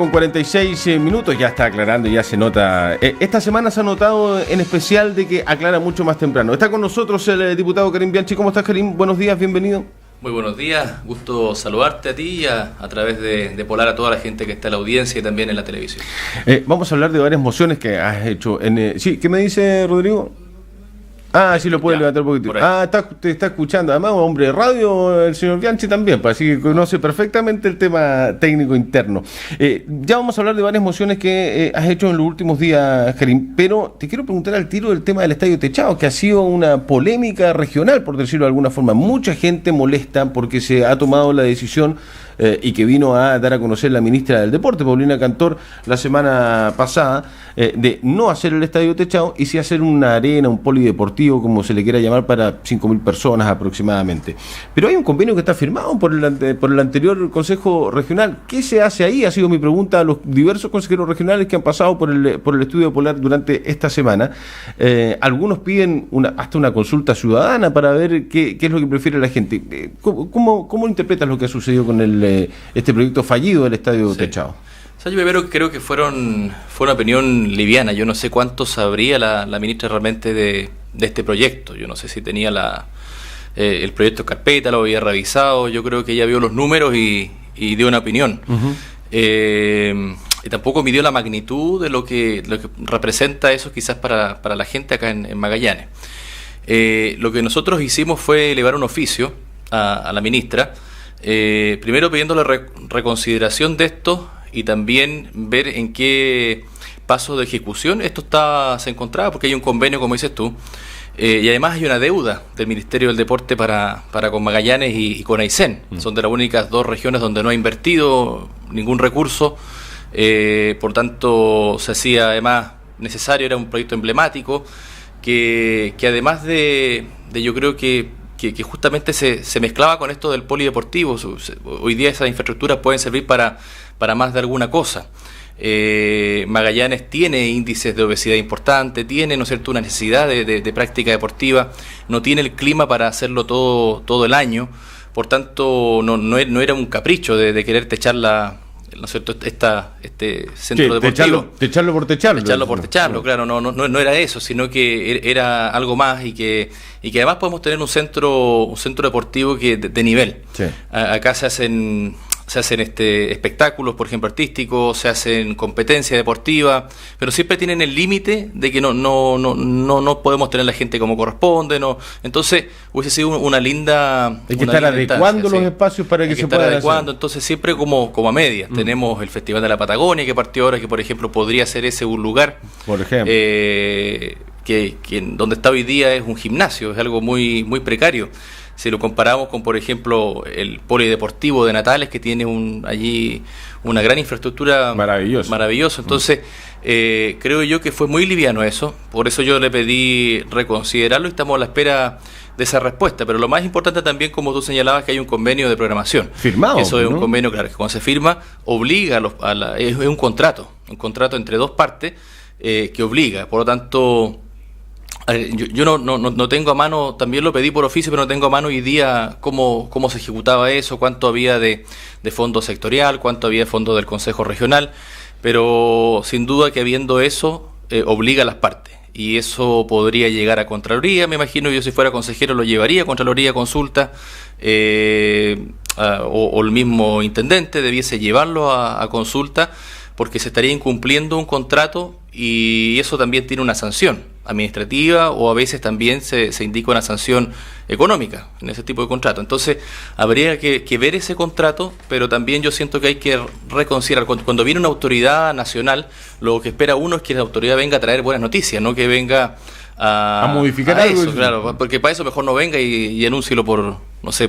Con 46 minutos ya está aclarando, ya se nota. Esta semana se ha notado en especial de que aclara mucho más temprano. Está con nosotros el diputado Karim Bianchi. ¿Cómo estás, Karim? Buenos días, bienvenido. Muy buenos días, gusto saludarte a ti y a través de Polar a toda la gente que está en la audiencia y también en la televisión. Vamos a hablar de varias mociones que has hecho. Sí, ¿qué me dice Rodrigo? Ah, sí, lo puede levantar un poquito. Te está escuchando. Además, un hombre de radio, el señor Bianchi también, así que conoce perfectamente el tema técnico interno. Ya vamos a hablar de varias mociones que has hecho en los últimos días, Karim, pero te quiero preguntar al tiro del tema del estadio techado, que ha sido una polémica regional, por decirlo de alguna forma. Mucha gente molesta porque se ha tomado la decisión y que vino a dar a conocer la ministra del Deporte, Paulina Cantor, la semana pasada, de no hacer el estadio techado y sí hacer una arena, un polideportivo, como se le quiera llamar, para 5.000 personas aproximadamente. Pero hay un convenio que está firmado por el anterior Consejo Regional. ¿Qué se hace ahí? Ha sido mi pregunta a los diversos consejeros regionales que han pasado por el estudio Polar durante esta semana. Algunos piden hasta una consulta ciudadana para ver qué es lo que prefiere la gente. ¿Cómo interpretas lo que ha sucedido con este proyecto fallido del estadio techado? O sea, yo primero creo que fue una opinión liviana. Yo no sé cuánto sabría la ministra realmente de este proyecto. Yo no sé si tenía el proyecto en carpeta, lo había revisado. Yo creo que ella vio los números y dio una opinión. Uh-huh. Y tampoco midió la magnitud de lo que representa eso quizás para la gente acá en Magallanes. Lo que nosotros hicimos fue elevar un oficio a la ministra, primero pidiéndole reconsideración de esto y también ver en qué paso de ejecución esto se encontraba, porque hay un convenio, como dices tú, y además hay una deuda del Ministerio del Deporte para con Magallanes y con Aysén. Son de las únicas dos regiones donde no ha invertido ningún recurso, por tanto se hacía además necesario, era un proyecto emblemático que además de yo creo que justamente se mezclaba con esto del polideportivo. Hoy día esas infraestructuras pueden servir para más de alguna cosa. Magallanes tiene índices de obesidad importantes, tiene, ¿no es cierto?, una necesidad de práctica deportiva, no tiene el clima para hacerlo todo el año, por tanto no era un capricho de querer techar ¿no es cierto?, este centro deportivo. Techarlo por techarlo. Claro, no era eso, sino que era algo más y que además podemos tener un centro deportivo de nivel. Sí. Acá se hacen espectáculos, por ejemplo, artísticos, se hacen competencias deportivas, pero siempre tienen el límite de que no podemos tener la gente como corresponde, no. Entonces hubiese sido una linda. Hay que estar adecuando los espacios para que se puedan hacer. Entonces siempre como a medias. Tenemos el Festival de la Patagonia que partió ahora, que por ejemplo podría ser ese un lugar, por ejemplo, que donde está hoy día es un gimnasio, es algo muy muy precario. Si lo comparamos con, por ejemplo, el polideportivo de Natales, que tiene allí una gran infraestructura maravillosa. Entonces, creo yo que fue muy liviano eso, por eso yo le pedí reconsiderarlo y estamos a la espera de esa respuesta. Pero lo más importante también, como tú señalabas, que hay un convenio de programación. Firmado. Eso es un convenio, claro, que cuando se firma, obliga es un contrato entre dos partes que obliga. Por lo tanto, yo no tengo a mano, también lo pedí por oficio, pero no tengo a mano hoy día cómo se ejecutaba eso, cuánto había de fondo sectorial, cuánto había de fondo del Consejo Regional, pero sin duda que habiendo eso, obliga a las partes, y eso podría llegar a Contraloría, me imagino. Yo si fuera consejero lo llevaría a Contraloría, consulta, o el mismo intendente debiese llevarlo a consulta, porque se estaría incumpliendo un contrato y eso también tiene una sanción administrativa, o a veces también se indica una sanción económica en ese tipo de contrato. Entonces habría que ver ese contrato, pero también yo siento que hay que reconsiderar. Cuando viene una autoridad nacional, lo que espera uno es que la autoridad venga a traer buenas noticias, no que venga a modificar algo. Eso, claro, porque para eso mejor no venga y anúncielo por las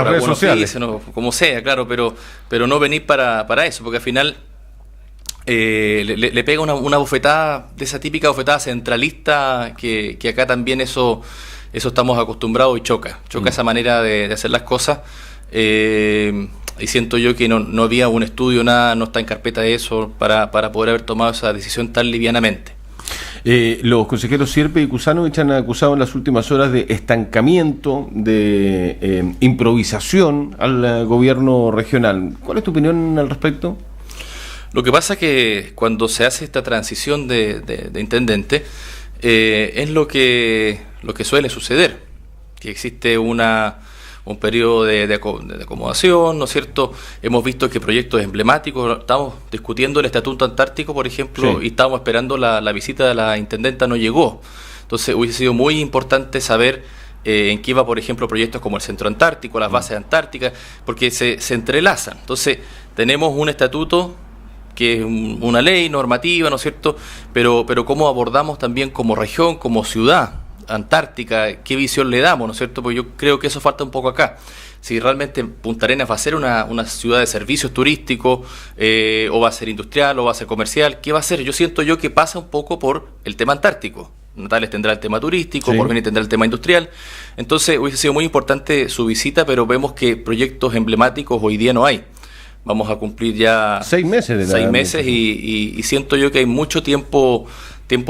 redes sociales, como sea, claro, pero no venir para eso, porque al final le pega una bofetada, de esa típica bofetada centralista que acá también eso estamos acostumbrados, y choca esa manera de hacer las cosas, y siento yo que no había un estudio, nada, no está en carpeta de eso para poder haber tomado esa decisión tan livianamente. Los consejeros Sierpe y Kusanovich han acusado en las últimas horas de estancamiento, de improvisación al gobierno regional. ¿Cuál es tu opinión al respecto? Lo que pasa que cuando se hace esta transición de intendente, es lo que suele suceder, que existe un periodo de acomodación, ¿no es cierto? Hemos visto que proyectos emblemáticos, estamos discutiendo el Estatuto Antártico, por ejemplo, y estábamos esperando la visita de la intendenta, no llegó. Entonces hubiese sido muy importante saber en qué va, por ejemplo, proyectos como el Centro Antártico, las bases antárticas, porque se entrelazan. Entonces tenemos un estatuto que es una ley normativa, ¿no es cierto? Pero cómo abordamos también como región, como ciudad antártica, qué visión le damos, ¿no es cierto? Porque yo creo que eso falta un poco acá. Si realmente Punta Arenas va a ser una ciudad de servicios turísticos, o va a ser industrial, o va a ser comercial, ¿qué va a ser? Yo siento que pasa un poco por el tema antártico. Natales tendrá el tema turístico, Porvenir tendrá el tema industrial. Entonces hubiese sido muy importante su visita, pero vemos que proyectos emblemáticos hoy día no hay. Vamos a cumplir ya 6 meses y siento yo que hay mucho tiempo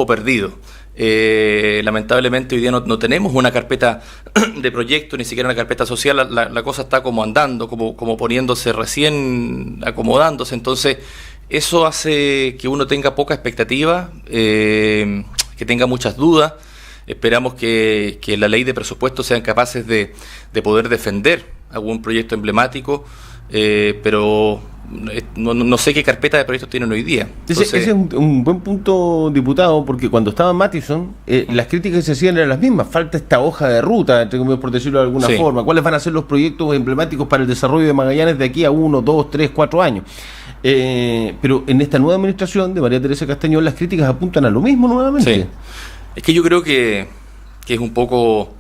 perdido. Lamentablemente hoy día no tenemos una carpeta de proyectos, ni siquiera una carpeta social. La cosa está como andando, como poniéndose recién, acomodándose. Entonces eso hace que uno tenga poca expectativa, que tenga muchas dudas. Esperamos que la ley de presupuestos sean capaces de poder defender algún proyecto emblemático, pero no sé qué carpeta de proyectos tienen hoy día. Ese es un buen punto, diputado, porque cuando estaba Mathison, las críticas que se hacían eran las mismas. Falta esta hoja de ruta, entre comillas, por decirlo de alguna forma. ¿Cuáles van a ser los proyectos emblemáticos para el desarrollo de Magallanes de aquí a 1, 2, 3, 4 años? Pero en esta nueva administración de María Teresa Castañón, las críticas apuntan a lo mismo nuevamente. Sí. Es que yo creo que es un poco,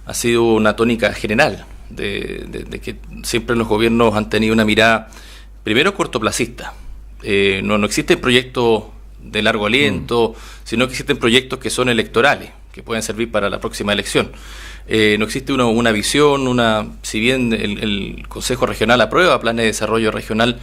ha sido una tónica general de que siempre los gobiernos han tenido una mirada, primero, cortoplacista. No existen proyectos de largo aliento, sino que existen proyectos que son electorales, que pueden servir para la próxima elección. No existe una visión, si bien el Consejo Regional aprueba planes de desarrollo regional,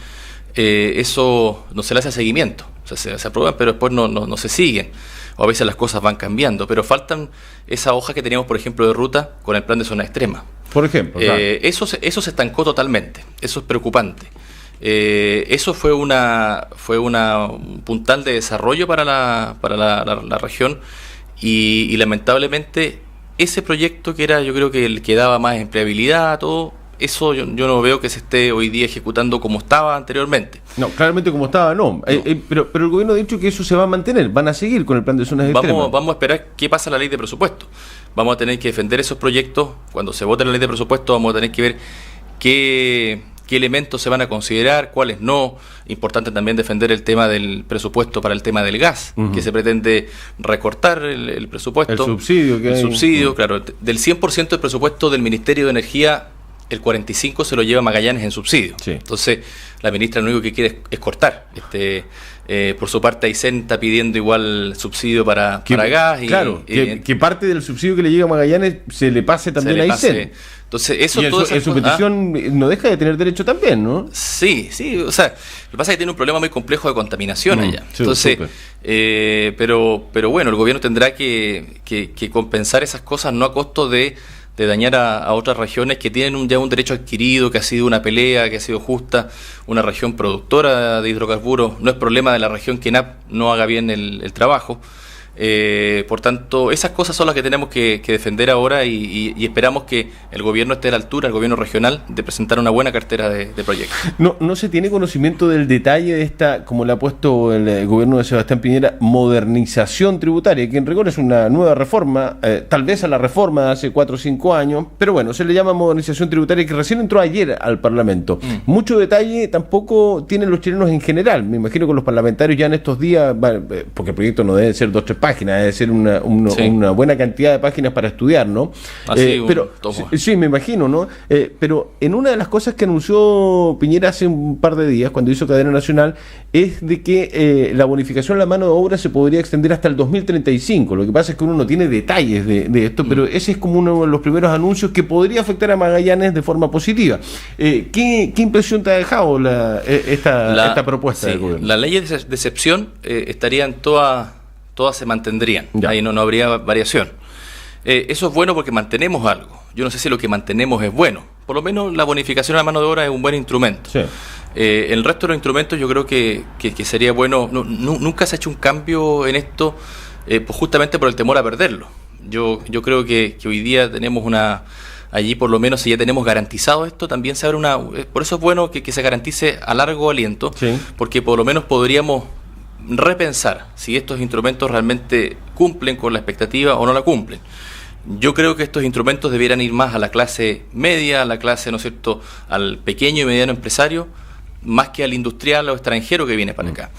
eso no se le hace seguimiento. O sea, se aprueban, pero después no se siguen. O a veces las cosas van cambiando, pero faltan esa hoja que teníamos, por ejemplo, de ruta con el plan de zona extrema. Por ejemplo, claro. Eso se estancó totalmente. Eso es preocupante. Eso fue un puntal de desarrollo para la región, y lamentablemente ese proyecto, que era, yo creo que el que daba más empleabilidad, todo eso, yo no veo que se esté hoy día ejecutando como estaba anteriormente. No, claramente como estaba no. Pero el gobierno ha dicho que eso se va a mantener, van a seguir con el plan de zonas extremas. Vamos a esperar qué pasa en la ley de presupuesto. Vamos a tener que defender esos proyectos. Cuando se vote la ley de presupuesto, vamos a tener que ver qué elementos se van a considerar, cuáles no. Importante también defender el tema del presupuesto para el tema del gas, que se pretende recortar el presupuesto. El subsidio que hay. Subsidio, claro. Del 100% del presupuesto del Ministerio de Energía, el 45% se lo lleva Magallanes en subsidio. Sí. Entonces, la ministra lo único que quiere es cortar. Por su parte, Aysén está pidiendo igual subsidio para gas. Claro, que parte del subsidio que le llega a Magallanes se le pase también a Aysén. Entonces, eso y en su petición no deja de tener derecho también, ¿no? Sí, o sea, lo que pasa es que tiene un problema muy complejo de contaminación allá. Sí, entonces, pero bueno, el gobierno tendrá que compensar esas cosas, no a costo de dañar a otras regiones que tienen ya un derecho adquirido, que ha sido una pelea, que ha sido justa, una región productora de hidrocarburos. No es problema de la región que ENAP no haga bien el trabajo. Por tanto, esas cosas son las que tenemos que defender ahora, y esperamos que el gobierno esté a la altura, el gobierno regional, de presentar una buena cartera de proyectos. No se tiene conocimiento del detalle de esta, como le ha puesto el gobierno de Sebastián Piñera, modernización tributaria, que en rigor es una nueva reforma, tal vez a la reforma de hace 4 o 5 años, pero bueno, se le llama modernización tributaria, que recién entró ayer al Parlamento. Mucho detalle tampoco tienen los chilenos en general. Me imagino que los parlamentarios ya en estos días, porque el proyecto no debe ser 2 o 3 páginas, debe ser una buena cantidad de páginas para estudiar, ¿no? Sí, me imagino, ¿no? Pero en una de las cosas que anunció Piñera hace un par de días, cuando hizo Cadena Nacional, es de que la bonificación a la mano de obra se podría extender hasta el 2035. Lo que pasa es que uno no tiene detalles de esto, pero ese es como uno de los primeros anuncios que podría afectar a Magallanes de forma positiva. ¿Qué impresión te ha dejado esta propuesta del gobierno? Las leyes de excepción estarían todas se mantendrían. Ya. Ahí no habría variación. Eso es bueno porque mantenemos algo. Yo no sé si lo que mantenemos es bueno, por lo menos la bonificación a la mano de obra es un buen instrumento. Sí. El resto de los instrumentos yo creo que sería bueno. Nunca se ha hecho un cambio en esto pues justamente por el temor a perderlo. Yo creo que hoy día tenemos allí por lo menos si ya tenemos garantizado esto, también se abre por eso es bueno que se garantice a largo aliento, sí, porque por lo menos podríamos repensar si estos instrumentos realmente cumplen con la expectativa o no la cumplen. Yo creo que estos instrumentos debieran ir más a la clase media, a la clase, ¿no es cierto?, al pequeño y mediano empresario, más que al industrial o extranjero que viene para acá.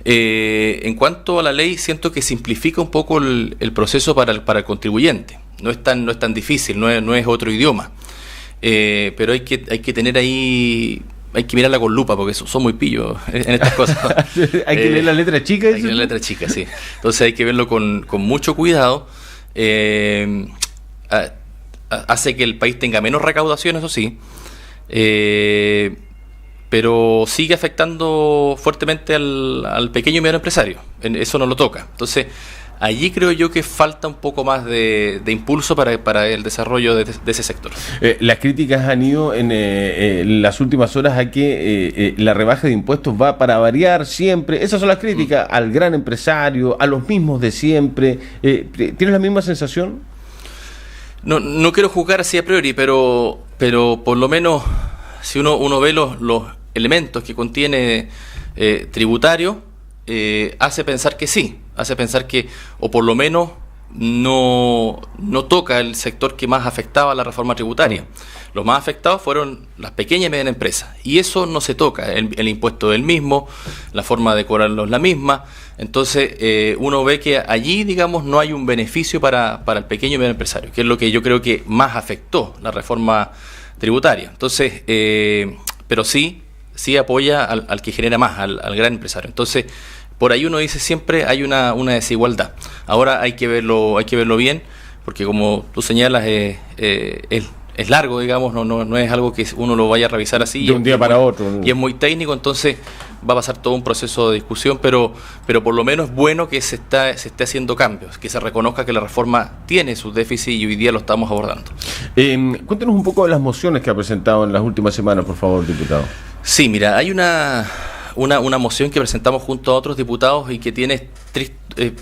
En cuanto a la ley, siento que simplifica un poco el proceso para el contribuyente. No es tan difícil, no es otro idioma. Pero hay que tener ahí, hay que mirarla con lupa, porque son muy pillos en estas cosas. Hay que leer la letra chica. Hay que leer la letra chica, sí. Entonces hay que verlo con mucho cuidado. Hace que el país tenga menos recaudación, eso sí. Pero sigue afectando fuertemente al pequeño y mediano empresario. Eso no lo toca. Entonces, allí creo yo que falta un poco más de impulso para el desarrollo de ese sector. Las críticas han ido en las últimas horas a que la rebaja de impuestos va para variar siempre. Esas son las críticas al gran empresario, a los mismos de siempre. ¿Tienes la misma sensación? No quiero juzgar así a priori, pero por lo menos si uno ve los elementos que contiene tributario, hace pensar que sí, hace pensar que, o por lo menos no toca el sector que más afectaba a la reforma tributaria. Los más afectados fueron las pequeñas y medianas empresas, y eso no se toca, el impuesto es el mismo, la forma de cobrarlo es la misma. Entonces uno ve que allí, digamos, no hay un beneficio para el pequeño y mediano empresario, que es lo que yo creo que más afectó la reforma tributaria. Entonces, pero sí apoya al que genera más, al gran empresario. Entonces, por ahí uno dice siempre hay una desigualdad. Ahora hay que verlo bien, porque como tú señalas, es largo, digamos, no es algo que uno lo vaya a revisar así. De un día para otro. Y es muy técnico, entonces va a pasar todo un proceso de discusión, pero por lo menos es bueno que se esté haciendo cambios, que se reconozca que la reforma tiene sus déficits y hoy día lo estamos abordando. Cuéntenos un poco de las mociones que ha presentado en las últimas semanas, por favor, diputado. Sí, mira, hay una moción que presentamos junto a otros diputados y que tiene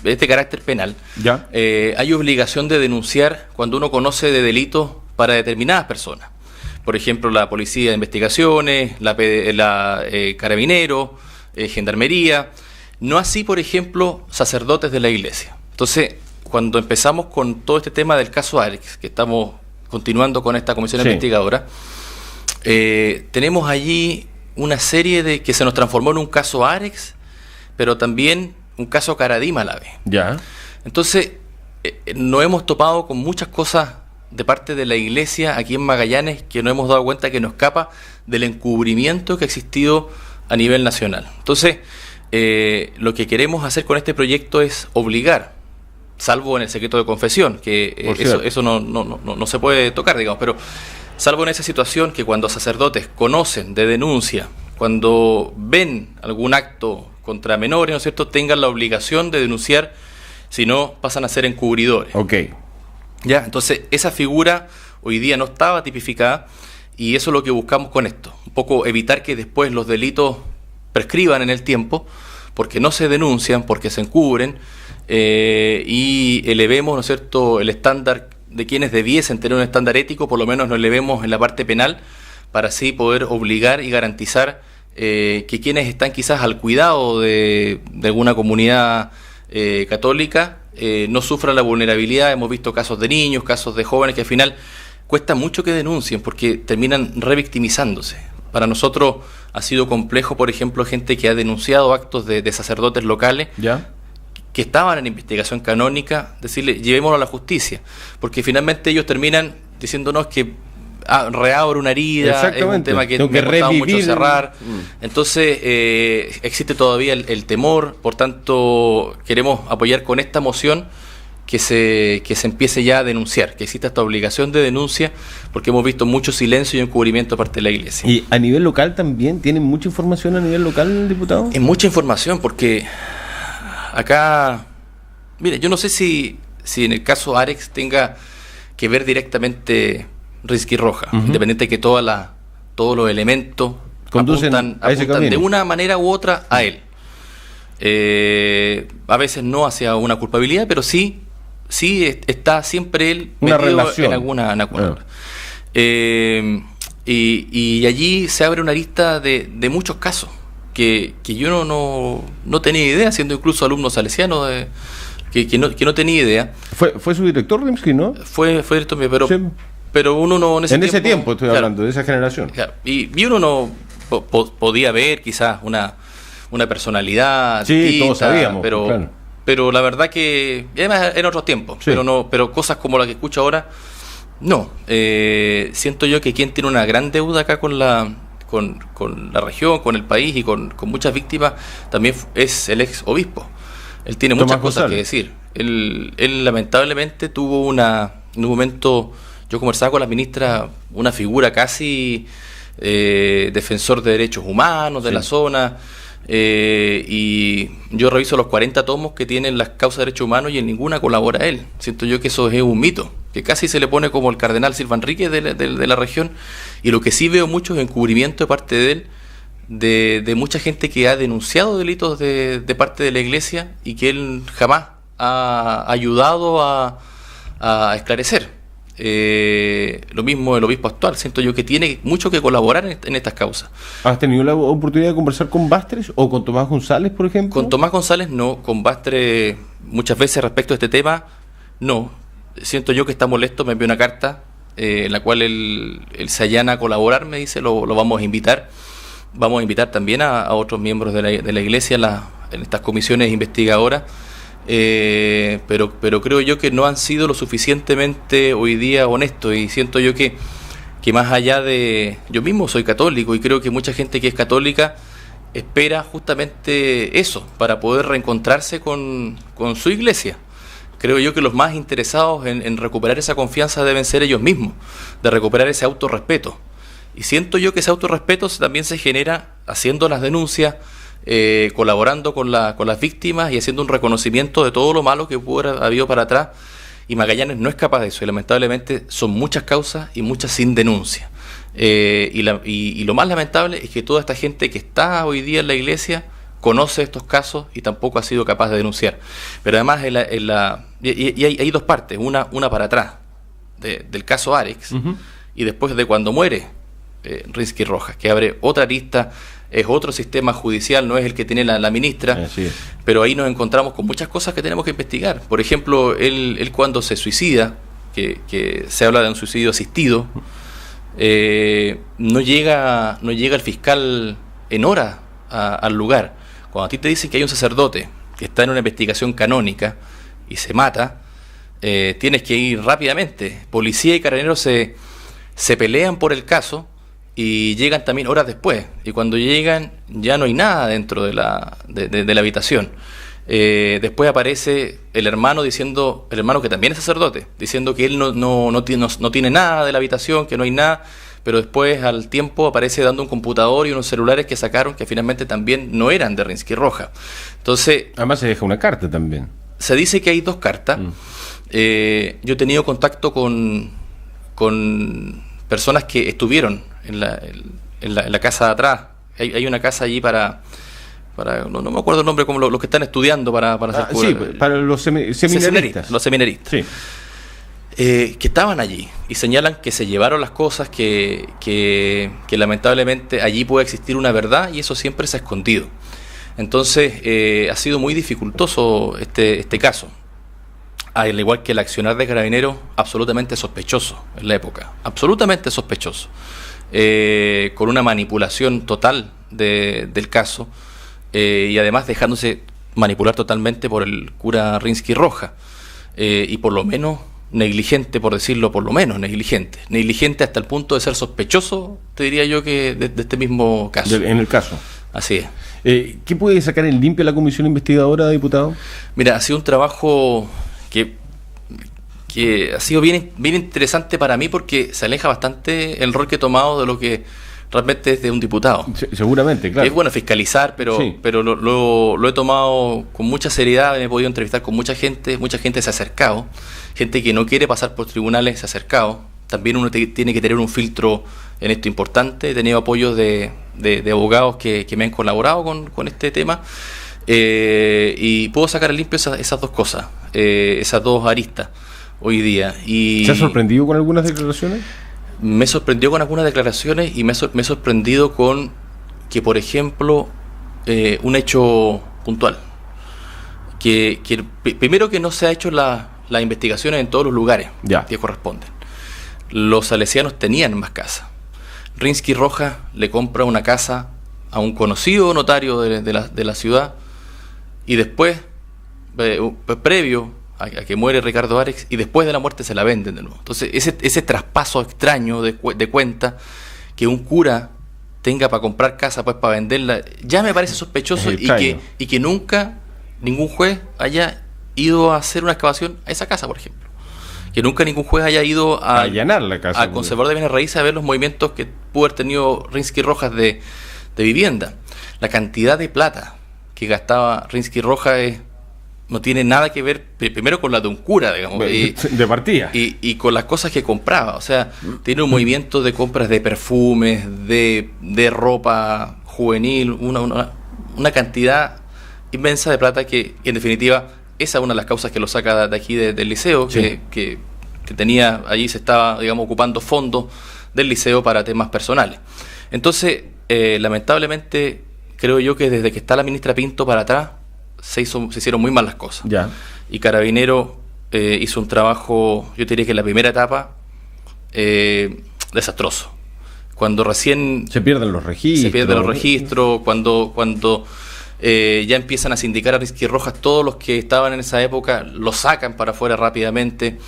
este carácter penal. ¿Ya? Hay obligación de denunciar cuando uno conoce de delitos para determinadas personas. Por ejemplo, la Policía de Investigaciones, la Carabineros, Gendarmería. No así, por ejemplo, sacerdotes de la Iglesia. Entonces, cuando empezamos con todo este tema del caso Arex, que estamos continuando con esta comisión investigadora, tenemos allí una serie de que se nos transformó en un caso Arex, pero también un caso Caradima a la vez. Ya. Entonces, nos hemos topado con muchas cosas de parte de la Iglesia aquí en Magallanes que nos hemos dado cuenta que nos escapa del encubrimiento que ha existido a nivel nacional. Entonces, lo que queremos hacer con este proyecto es obligar, salvo en el secreto de confesión, que eso no se puede tocar, digamos, pero salvo en esa situación que cuando sacerdotes conocen de denuncia, cuando ven algún acto contra menores, ¿no es cierto?, tengan la obligación de denunciar, si no pasan a ser encubridores. Ok. Ya, entonces esa figura hoy día no estaba tipificada y eso es lo que buscamos con esto, un poco evitar que después los delitos prescriban en el tiempo, porque no se denuncian, porque se encubren, y elevemos, ¿no es cierto?, el estándar de quienes debiesen tener un estándar ético, por lo menos lo elevemos en la parte penal, para así poder obligar y garantizar que quienes están quizás al cuidado de alguna comunidad católica no sufran la vulnerabilidad. Hemos visto casos de niños, casos de jóvenes que al final cuesta mucho que denuncien porque terminan revictimizándose. Para nosotros ha sido complejo, por ejemplo, gente que ha denunciado actos de sacerdotes locales, ¿ya?, que estaban en investigación canónica, decirle, llevémoslo a la justicia, porque finalmente ellos terminan diciéndonos que reabre una herida, es un tema que me ha costado mucho cerrar. Entonces existe todavía el temor, por tanto queremos apoyar con esta moción que se empiece ya a denunciar, que exista esta obligación de denuncia, porque hemos visto mucho silencio y encubrimiento por parte de la Iglesia. ¿Y a nivel local también tienen mucha información a nivel local, diputado? Es mucha información, porque acá, mire, yo no sé si en el caso Arex tenga que ver directamente Risky Roja, independiente de que todos los elementos apuntan de una manera u otra a él. A veces no hacia una culpabilidad, pero sí está siempre él metido en alguna obra. Y allí se abre una lista de muchos casos que yo no tenía idea, siendo incluso alumno salesiano, que no tenía idea. ¿Fue su director Rimsky, no? Fue director mío, pero uno no... En ese tiempo estoy hablando, de esa generación. Claro, y uno no podía ver quizás una personalidad. Sí, distinta, todos sabíamos. Pero la verdad que... Además, en otros tiempos. Sí. Pero cosas como la que escucho ahora, no. Siento yo que quien tiene una gran deuda acá con la región, con el país y con muchas víctimas, también es el ex obispo. Él tiene muchas cosas que decir. Él lamentablemente tuvo en un momento, yo conversaba con la ministra, una figura casi defensor de derechos humanos de la zona, y yo reviso los 40 tomos que tienen las causas de derechos humanos y en ninguna colabora él. Siento yo que eso es un mito, que casi se le pone como el cardenal Silva Enríquez de la región, y lo que sí veo mucho es encubrimiento de parte de él, de mucha gente que ha denunciado delitos de parte de la iglesia y que él jamás ha ayudado a esclarecer. Lo mismo el obispo actual, siento yo que tiene mucho que colaborar en estas causas. ¿Has tenido la oportunidad de conversar con Bastres o con Tomás González, por ejemplo? Con Tomás González no, con Bastres muchas veces respecto a este tema no. Siento yo que está molesto, me envió una carta en la cual él se allana a colaborar, me dice, lo vamos a invitar. Vamos a invitar también a otros miembros de la iglesia en estas comisiones investigadoras. Pero creo yo que no han sido lo suficientemente hoy día honestos, y siento yo que más allá de... Yo mismo soy católico y creo que mucha gente que es católica espera justamente eso para poder reencontrarse con su iglesia. Creo yo que los más interesados en recuperar esa confianza deben ser ellos mismos, de recuperar ese autorrespeto. Y siento yo que ese autorrespeto también se genera haciendo las denuncias, colaborando con las víctimas y haciendo un reconocimiento de todo lo malo que pudo haber habido para atrás, y Magallanes no es capaz de eso, y lamentablemente son muchas causas y muchas sin denuncia, y lo más lamentable es que toda esta gente que está hoy día en la iglesia conoce estos casos y tampoco ha sido capaz de denunciar. Pero además hay dos partes, una para atrás del caso Arex, y después de cuando muere Risky Rojas, que abre otra lista. Es otro sistema judicial, no es el que tiene la ministra, pero ahí nos encontramos con muchas cosas que tenemos que investigar. Por ejemplo, él cuando se suicida, que se habla de un suicidio asistido, no llega el fiscal en hora al lugar. Cuando a ti te dicen que hay un sacerdote que está en una investigación canónica y se mata, tienes que ir rápidamente. Policía y carabineros se pelean por el caso, y llegan también horas después, y cuando llegan ya no hay nada dentro de la habitación. Después aparece el hermano que también es sacerdote, diciendo que él no tiene nada de la habitación, que no hay nada, pero después al tiempo aparece dando un computador y unos celulares que sacaron que finalmente también no eran de Risky Roja. Entonces, además se deja una carta también. Se dice que hay 2 cartas. Yo he tenido contacto con personas que estuvieron en la casa de atrás. Hay una casa allí para no me acuerdo el nombre, como los que están estudiando para hacer para los seminaristas. Los seminaristas. Sí. Que estaban allí y señalan que se llevaron las cosas, que lamentablemente allí puede existir una verdad y eso siempre se ha escondido. Entonces ha sido muy dificultoso este caso. Al igual que el accionar de Carabineros, absolutamente sospechoso en la época, absolutamente sospechoso, con una manipulación total del caso, y además dejándose manipular totalmente por el cura Risky Roja, y por lo menos negligente, por decirlo, por lo menos negligente hasta el punto de ser sospechoso, te diría yo, que de este mismo caso. En el caso. Así es. ¿Qué puede sacar en limpio la comisión investigadora, diputado? Mira, ha sido un trabajo que ha sido bien interesante para mí, porque se aleja bastante el rol que he tomado de lo que realmente es de un diputado. Seguramente, claro. Es bueno fiscalizar, pero lo he tomado con mucha seriedad. Me he podido entrevistar con mucha gente se ha acercado, gente que no quiere pasar por tribunales se ha acercado, también uno tiene que tener un filtro en esto importante. He tenido apoyos de abogados que me han colaborado con este tema, y puedo sacar en limpio esas dos cosas, esas dos aristas hoy día. Y ¿se ha sorprendido con algunas declaraciones? Me sorprendió con algunas declaraciones y me he sorprendido con que, por ejemplo, un hecho puntual, que primero que no se ha hecho las investigaciones en todos los lugares que corresponden. Los salesianos tenían más casas. Rinsky Rojas le compra una casa a un conocido notario de la ciudad, y después, previo a que muere Ricardo Arex, y después de la muerte se la venden de nuevo. Entonces ese traspaso extraño de cuenta, que un cura tenga para comprar casa, pues para venderla, ya me parece sospechoso, y que nunca ningún juez haya ido a hacer una excavación a esa casa, por ejemplo. Que nunca ningún juez haya ido a allanar la casa, al conservador de bienes raíces, a ver los movimientos que pudo haber tenido Rinsky Rojas de vivienda. La cantidad de plata que gastaba Rinsky Rojas no tiene nada que ver, primero, con la de un cura, digamos, de partida, y con las cosas que compraba. O sea, tiene un movimiento de compras de perfumes, de ropa juvenil, una cantidad inmensa de plata que, en definitiva, esa es una de las causas que lo saca de aquí del liceo, sí, que tenía, allí se estaba, digamos, ocupando fondos del liceo para temas personales. Entonces, lamentablemente, creo yo que desde que está la ministra Pinto para atrás, se hicieron muy mal las cosas. Ya. Y Carabinero hizo un trabajo, yo diría que en la primera etapa, desastroso. Cuando recién se pierden los registros. Cuando ya empiezan a sindicar a Rinsky Rojas, todos los que estaban en esa época lo sacan para afuera rápidamente.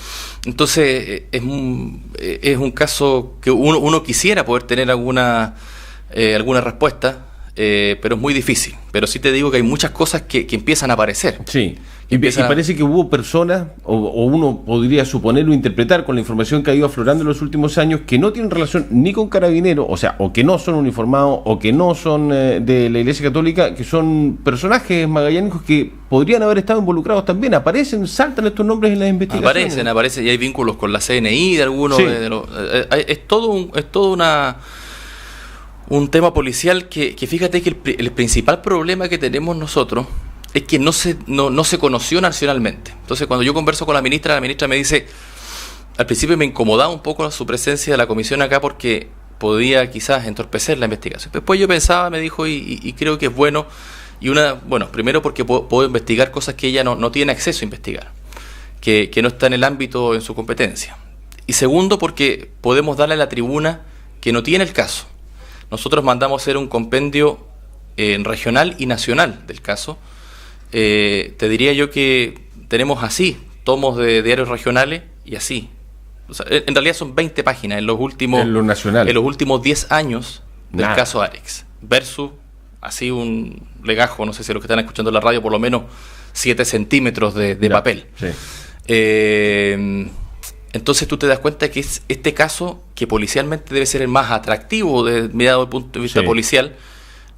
Entonces es un caso que uno quisiera poder tener alguna respuesta, pero es muy difícil. Pero sí te digo que hay muchas cosas que empiezan a aparecer. Sí. Y parece que hubo personas, o uno podría suponer o interpretar con la información que ha ido aflorando en los últimos años, que no tienen relación ni con Carabineros, o sea, o que no son uniformados, o que no son de la Iglesia Católica, que son personajes magallánicos que podrían haber estado involucrados también. Saltan estos nombres en las investigaciones. Aparecen, y hay vínculos con la CNI de algunos. Sí. Es todo un tema policial que fíjate que el principal problema que tenemos nosotros es que no se conoció nacionalmente. Entonces, cuando yo converso con la ministra me dice, al principio me incomodaba un poco su presencia de la comisión acá porque podía quizás entorpecer la investigación. Después yo pensaba, me dijo, y creo que es bueno, primero porque puedo investigar cosas que ella no tiene acceso a investigar, que no está en el ámbito, en su competencia. Y segundo, porque podemos darle la tribuna que no tiene el caso. Nosotros mandamos hacer un compendio regional y nacional del caso. Te diría yo que tenemos así tomos de diarios regionales y así. O sea, en realidad son 20 páginas en los últimos 10 años del caso Arex, versus así un legajo, no sé si los que están escuchando la radio, por lo menos 7 centímetros de papel. Sí. Entonces tú te das cuenta que es este caso, que policialmente debe ser el más atractivo mirado desde el punto de vista policial,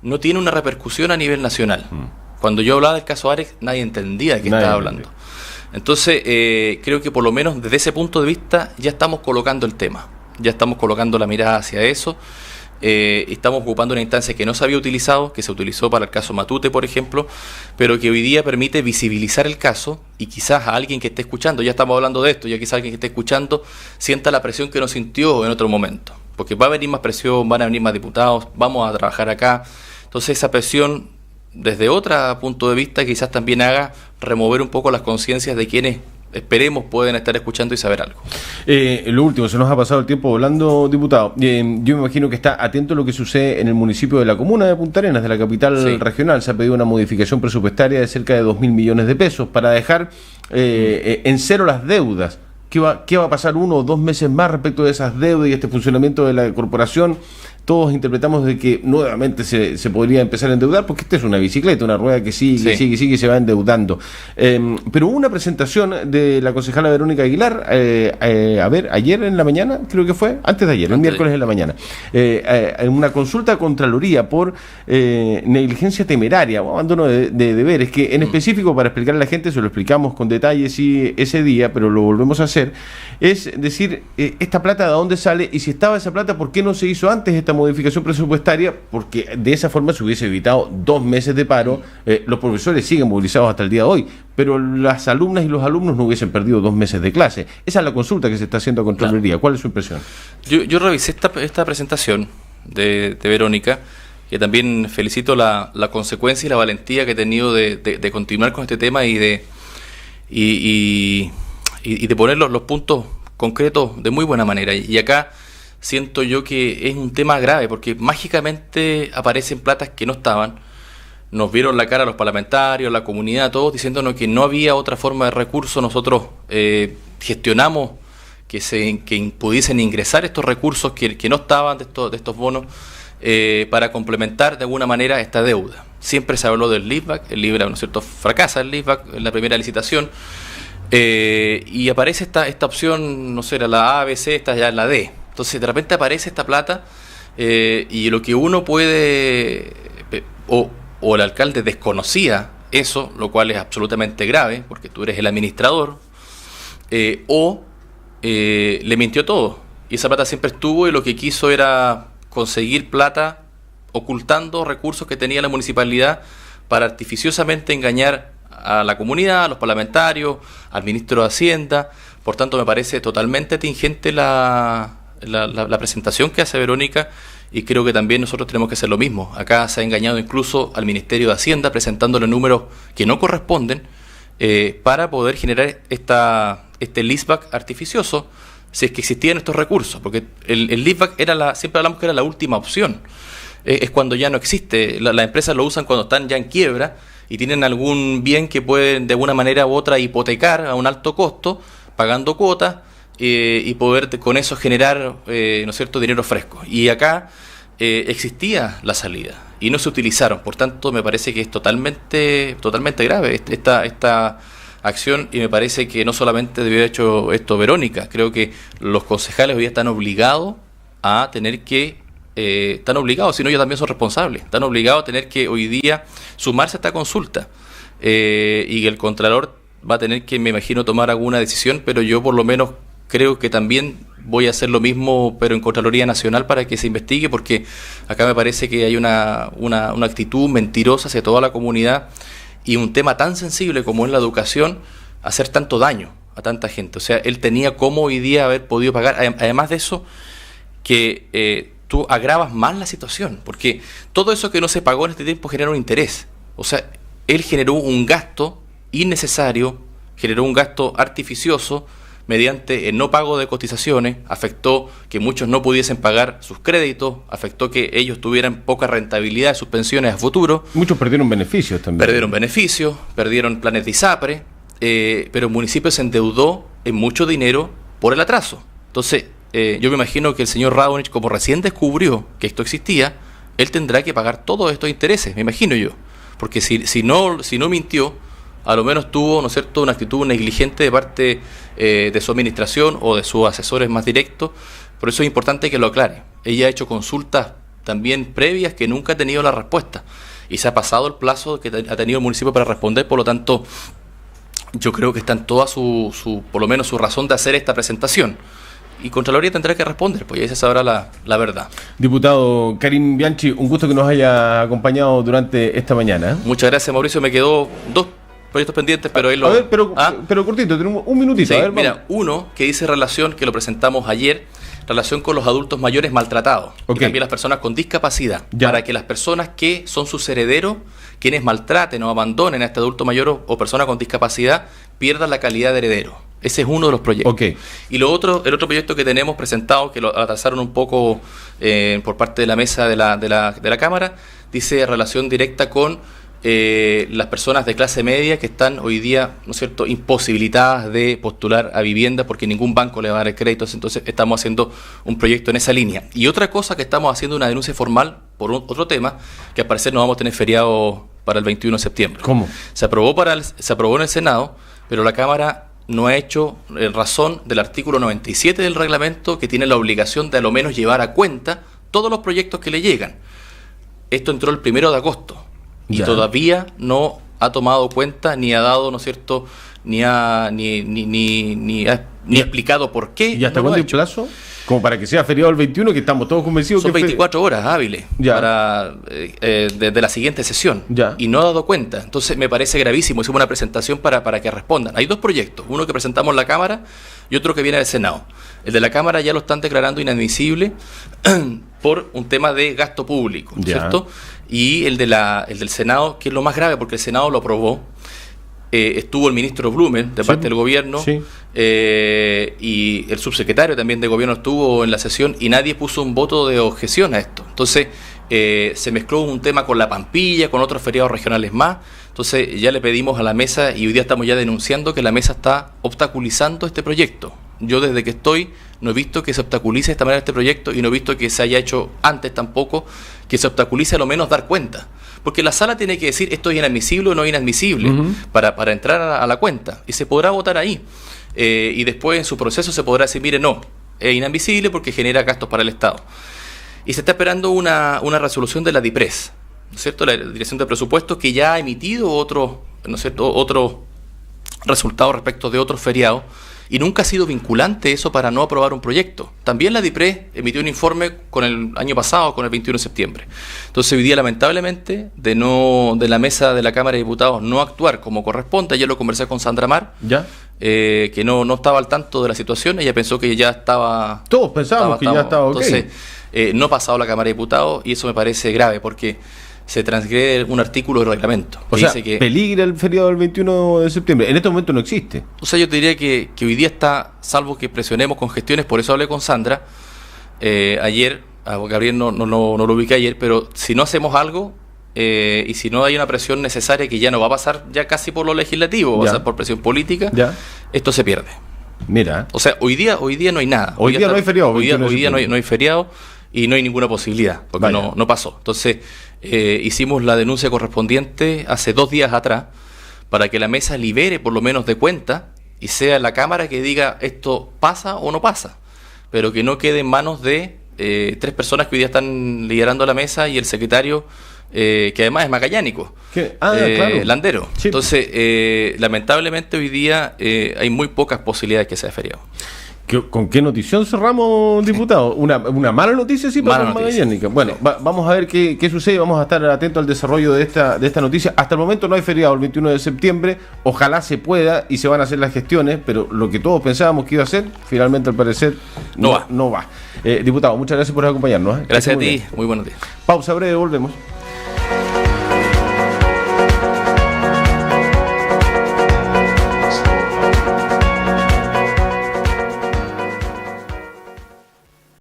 no tiene una repercusión a nivel nacional. Cuando yo hablaba del caso Arex, nadie entendía de qué estaba hablando. Entonces, creo que por lo menos desde ese punto de vista ya estamos colocando el tema, ya estamos colocando la mirada hacia eso. Estamos ocupando una instancia que no se había utilizado, que se utilizó para el caso Matute, por ejemplo, pero que hoy día permite visibilizar el caso, y quizás a alguien que esté escuchando, ya estamos hablando de esto, ya quizás alguien que esté escuchando sienta la presión que no sintió en otro momento, porque va a venir más presión, van a venir más diputados, vamos a trabajar acá. Entonces esa presión, desde otro punto de vista, quizás también haga remover un poco las conciencias de quienes esperemos pueden estar escuchando y saber algo. Lo último, se nos ha pasado el tiempo volando, diputado. Yo me imagino que está atento a lo que sucede en el municipio de la comuna de Punta Arenas, de la capital regional. Se ha pedido una modificación presupuestaria de cerca de 2.000 millones de pesos para dejar en cero las deudas. ¿Qué va a pasar 1 o 2 meses más respecto de esas deudas y este funcionamiento de la corporación? todos interpretamos de que nuevamente se podría empezar a endeudar, porque esta es una bicicleta, una rueda que sigue y se va endeudando. Pero hubo una presentación de la concejala Verónica Aguilar, ayer en la mañana, creo que fue, antes de ayer, el miércoles en la mañana, una consulta a Contraloría por negligencia temeraria o abandono de deberes, que en específico, para explicar a la gente, se lo explicamos con detalle ese día, pero lo volvemos a hacer, es decir, esta plata de dónde sale, y si estaba esa plata, ¿por qué no se hizo antes esta modificación presupuestaria? Porque de esa forma se hubiese evitado 2 meses de paro. Los profesores siguen movilizados hasta el día de hoy, pero las alumnas y los alumnos no hubiesen perdido 2 meses de clase. Esa es la consulta que se está haciendo a Contraloría. ¿Cuál es su impresión? Yo revisé esta presentación de Verónica, que también felicito la consecuencia y la valentía que ha tenido de continuar con este tema y de poner los puntos concretos de muy buena manera. Y acá siento yo que es un tema grave, porque mágicamente aparecen platas que no estaban. Nos vieron la cara a los parlamentarios, la comunidad, todos diciéndonos que no había otra forma de recurso. Nosotros gestionamos que pudiesen ingresar estos recursos que no estaban de estos bonos para complementar de alguna manera esta deuda. Siempre se habló del leaseback, el Libra, ¿no es cierto?, fracasa el leaseback en la primera licitación, y aparece esta opción, no sé, era la A, B, C, esta ya es la D. Entonces de repente aparece esta plata, y lo que uno puede, o el alcalde desconocía eso, lo cual es absolutamente grave, porque tú eres el administrador, o le mintió todo, y esa plata siempre estuvo, y lo que quiso era conseguir plata ocultando recursos que tenía la municipalidad para artificiosamente engañar a la comunidad, a los parlamentarios, al ministro de Hacienda. Por tanto, me parece totalmente atingente la presentación que hace Verónica, y creo que también nosotros tenemos que hacer lo mismo. Acá se ha engañado incluso al Ministerio de Hacienda presentándole números que no corresponden, para poder generar este leaseback artificioso, si es que existían estos recursos, porque el leaseback siempre hablamos que era la última opción. Es cuando ya no existe. Las empresas lo usan cuando están ya en quiebra y tienen algún bien que pueden de alguna manera u otra hipotecar a un alto costo, pagando cuotas, y poder con eso generar, ¿no es cierto?, dinero fresco. Y acá existía la salida y no se utilizaron. Por tanto, me parece que es totalmente grave esta acción, y me parece que no solamente debió haber hecho esto Verónica. Creo que los concejales hoy día están obligados a tener que están obligados, si no ellos también son responsables, están obligados a tener que hoy día sumarse a esta consulta, y el Contralor va a tener que, me imagino, tomar alguna decisión, pero yo por lo menos creo que también voy a hacer lo mismo, pero en Contraloría Nacional, para que se investigue, porque acá me parece que hay una actitud mentirosa hacia toda la comunidad, y un tema tan sensible como es la educación, hacer tanto daño a tanta gente. O sea, él tenía cómo hoy día haber podido pagar, además de eso, que tú agravas más la situación, porque todo eso que no se pagó en este tiempo genera un interés. O sea, él generó un gasto innecesario, generó un gasto artificioso mediante el no pago de cotizaciones, afectó que muchos no pudiesen pagar sus créditos, afectó que ellos tuvieran poca rentabilidad de sus pensiones a futuro. Muchos perdieron beneficios también. Perdieron planes de ISAPRE, pero el municipio se endeudó en mucho dinero por el atraso. Entonces, yo me imagino que el señor Radonich, como recién descubrió que esto existía, él tendrá que pagar todos estos intereses, me imagino yo. Porque si no mintió, a lo menos tuvo, ¿no es cierto?, una actitud negligente de parte de su administración o de sus asesores más directos. Por eso es importante que lo aclare. Ella ha hecho consultas también previas que nunca ha tenido la respuesta, y se ha pasado el plazo que ha tenido el municipio para responder. Por lo tanto, yo creo que está en toda por lo menos su razón de hacer esta presentación. Y Contraloría tendrá que responder, pues ya se sabrá la verdad. Diputado Karim Bianchi, un gusto que nos haya acompañado durante esta mañana. Muchas gracias, Mauricio. Me quedó 2 proyectos pendientes, pero ahí lo... A ver, pero cortito, tenemos un minutito. Sí, a ver, mira, uno que dice relación, que lo presentamos ayer, relación con los adultos mayores maltratados, y también las personas con discapacidad, para que las personas que son sus herederos, quienes maltraten o abandonen a este adulto mayor o persona con discapacidad, pierdan la calidad de heredero. Ese es uno de los proyectos. Y el otro proyecto que tenemos presentado, que lo atrasaron un poco por parte de la mesa de la Cámara, dice relación directa con las personas de clase media que están hoy día, ¿no es cierto?, imposibilitadas de postular a vivienda porque ningún banco le va a dar el crédito. Entonces estamos haciendo un proyecto en esa línea. Y otra cosa que estamos haciendo una denuncia formal por otro tema, que al parecer no vamos a tener feriado para el 21 de septiembre. ¿Cómo? Se aprobó en el Senado, pero la Cámara no ha hecho razón del artículo 97 del reglamento, que tiene la obligación de a lo menos llevar a cuenta todos los proyectos que le llegan. Esto entró el 1 de agosto. Y todavía no ha tomado cuenta, ni ha dado, ¿no es cierto?, ni ha explicado por qué. ¿Y hasta cuándo hay plazo? Como para que sea feriado el 21, que estamos todos convencidos. Son que 24 horas hábiles para desde la siguiente sesión. Y no ha dado cuenta. Entonces me parece gravísimo. Hicimos una presentación para que respondan. Hay dos proyectos, uno que presentamos en la Cámara y otro que viene del Senado. El de la Cámara ya lo están declarando inadmisible por un tema de gasto público, ¿cierto? Y el del Senado, que es lo más grave, porque el Senado lo aprobó. Estuvo el ministro Blumen de parte del gobierno, y el subsecretario también de gobierno estuvo en la sesión, y nadie puso un voto de objeción a esto. Entonces se mezcló un tema con la Pampilla, con otros feriados regionales más. Entonces ya le pedimos a la mesa, y hoy día estamos ya denunciando que la mesa está obstaculizando este proyecto. Yo desde que estoy no he visto que se obstaculice de esta manera este proyecto, y no he visto que se haya hecho antes tampoco, que se obstaculice a lo menos dar cuenta. Porque la sala tiene que decir esto es inadmisible o no inadmisible para entrar a la cuenta, y se podrá votar ahí. Y después en su proceso se podrá decir, mire, no, es inadmisible porque genera gastos para el Estado. Y se está esperando una resolución de la DIPRES, ¿no es cierto?, la Dirección de Presupuestos, que ya ha emitido otro, ¿no es cierto?, otro resultado respecto de otros feriados, y nunca ha sido vinculante eso para no aprobar un proyecto. También la DIPRES emitió un informe con el año pasado, con el 21 de septiembre. Entonces hoy día, lamentablemente, de la mesa de la Cámara de Diputados no actuar como corresponde. Ayer lo conversé con Sandra Mar, que no estaba al tanto de la situación. Ella pensó que ya estaba... Todos pensábamos que ya estaba ok. Entonces no ha pasado la Cámara de Diputados, y eso me parece grave porque se transgrede un artículo del reglamento. O sea, dice que peligra el feriado del 21 de septiembre. En este momento no existe. O sea, yo te diría que hoy día está, salvo que presionemos con gestiones, por eso hablé con Sandra ayer, a Gabriel no lo ubiqué ayer, pero si no hacemos algo, y si no hay una presión necesaria, que ya no va a pasar ya casi por lo legislativo, va a pasar por presión política, esto se pierde. Mira. O sea, hoy día no hay nada. Hoy día no hay feriado. Hoy día no hay feriado, y no hay ninguna posibilidad, porque no pasó. Entonces, hicimos la denuncia correspondiente hace 2 días atrás, para que la mesa libere por lo menos de cuenta, y sea la Cámara que diga esto pasa o no pasa, pero que no quede en manos de 3 personas que hoy día están liderando la mesa, y el secretario, que además es magallánico, Landero. Sí. Entonces, lamentablemente hoy día hay muy pocas posibilidades que sea feriado. ¿Con qué notición cerramos, diputado? Una mala noticia, sí, para Magallánica. Bueno, sí. Vamos a ver qué sucede, vamos a estar atentos al desarrollo de esta noticia. Hasta el momento no hay feriado el 21 de septiembre, ojalá se pueda y se van a hacer las gestiones, pero lo que todos pensábamos que iba a ser, finalmente al parecer no va. Diputado, muchas gracias por acompañarnos. Gracias a ti, muy buenos días. Pausa breve, volvemos.